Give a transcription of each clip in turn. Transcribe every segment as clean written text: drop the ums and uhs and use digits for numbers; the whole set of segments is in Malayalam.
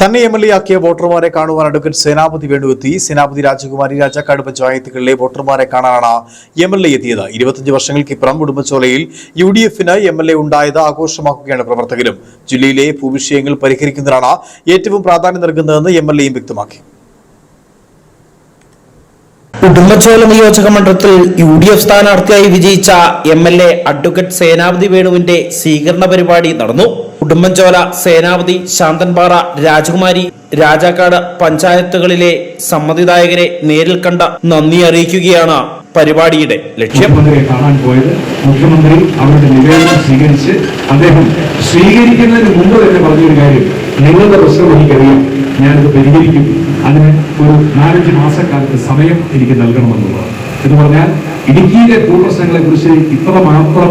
തന്നെ MLA ആക്കിയ വോട്ടർമാരെ കാണുവാൻ അഡ്വക്കേറ്റ് സേനാപതി വേണു എത്തി. സേനാപതി രാജകുമാരി രാജാക്കാട് പഞ്ചായത്തുകളിലെ വോട്ടർമാരെ കാണാനാണ് MLA എത്തിയത്. 25 വർഷങ്ങൾക്കിപ്പുറം ഉടുമ്പൻചോലയിൽ UDF-ന് MLA ഉണ്ടായത് ആഘോഷമാക്കുകയാണ് പ്രവർത്തകരും. ജില്ലയിലെ ഭൂവിഷയങ്ങൾ പരിഹരിക്കുന്നതിനാണ് ഏറ്റവും പ്രാധാന്യം നൽകുന്നതെന്ന് MLA-യും വ്യക്തമാക്കി. ഉടുമ്പൻചോല നിയോജക മണ്ഡലത്തിൽ UDF സ്ഥാനാർത്ഥിയായി വിജയിച്ച MLA അഡ്വക്കേറ്റ് സേനാപതി വേണുവിന്റെ സ്വീകരണ പരിപാടി നടന്നു. ഉടുമ്പൻചോല, സേനാപതി, ശാന്തൻപാറ, രാജകുമാരി, രാജാക്കാട് പഞ്ചായത്തുകളിലെ സമ്മതിദായകരെ നേരിൽ കണ്ട നന്ദി അറിയിക്കുകയാണ് പരിപാടിയുടെ ലക്ഷ്യം. മുഖ്യമന്ത്രിയെ കാണാൻ പോയത് മുഖ്യമന്ത്രി അവരുടെ നിവേദനം സ്വീകരിച്ച് അദ്ദേഹം സ്വീകരിക്കുന്നതിന് മുമ്പ് തന്നെ പറഞ്ഞൊരു കാര്യം, നിങ്ങളുടെ പ്രശ്നം എനിക്കറിയാം, ഞാനിത് പരിഹരിക്കും, അതിന് ഒരു 4-5 മാസക്കാലത്ത് സമയം എനിക്ക് നൽകണമെന്നുള്ളത്. എന്ന് പറഞ്ഞാൽ ഇടുക്കിയിലെ ഭൂപ്രശ്നങ്ങളെ കുറിച്ച് ഇത്ര മാത്രം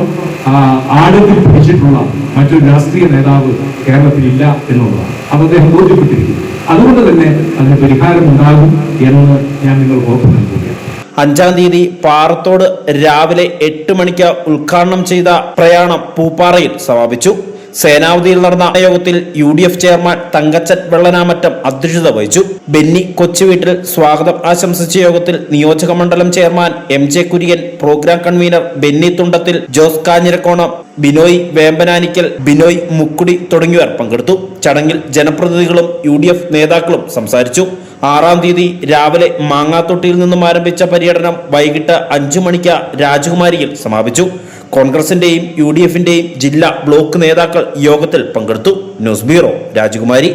ആഴത്തിൽ പിടിച്ചിട്ടുള്ള മറ്റൊരു രാഷ്ട്രീയ നേതാവ് കേരളത്തിലില്ല എന്നുള്ളതാണ്. അത് അദ്ദേഹം ബോധ്യപ്പെട്ടിരിക്കുന്നു. അതുകൊണ്ട് തന്നെ അതിന് പരിഹാരം ഉണ്ടാകും എന്ന് ഞാൻ നിങ്ങൾക്ക് ഉറപ്പ് നൽകുകയാണ്. 5-ാം തീയതി പാറത്തോട് രാവിലെ 8 മണിക്ക് ഉദ്ഘാടനം ചെയ്ത പ്രയാണം പൂപ്പാറയിൽ സമാപിച്ചു. സേനാവതിയിൽ നടന്ന യോഗത്തിൽ UDF ചെയർമാൻ തങ്കച്ചൻ വെള്ളനാമറ്റം അധ്യക്ഷത വഹിച്ചു. ബെന്നി കൊച്ചുവീട്ടിൽ സ്വാഗതം ആശംസിച്ച യോഗത്തിൽ നിയോജക മണ്ഡലം chairman MJ Kurian, programme convener Benny Thundathil, Jose Kanjirakkonam, Binoy Vembananickal, Binoy Mukkudi തുടങ്ങിയവർ പങ്കെടുത്തു. ചടങ്ങിൽ ജനപ്രതിനിധികളും UDF നേതാക്കളും സംസാരിച്ചു. 6-ാം തീയതി രാവിലെ മാങ്ങാത്തൊട്ടിയിൽ നിന്നും ആരംഭിച്ച പര്യടനം വൈകിട്ട് 5 മണിക്ക് രാജകുമാരിയിൽ സമാപിച്ചു. കോൺഗ്രസിന്റെയും UDF-ന്റെയും ജില്ലാ ബ്ലോക്ക് നേതാക്കൾ യോഗത്തിൽ പങ്കെടുത്തു. ന്യൂസ് ബ്യൂറോ, രാജകുമാരി.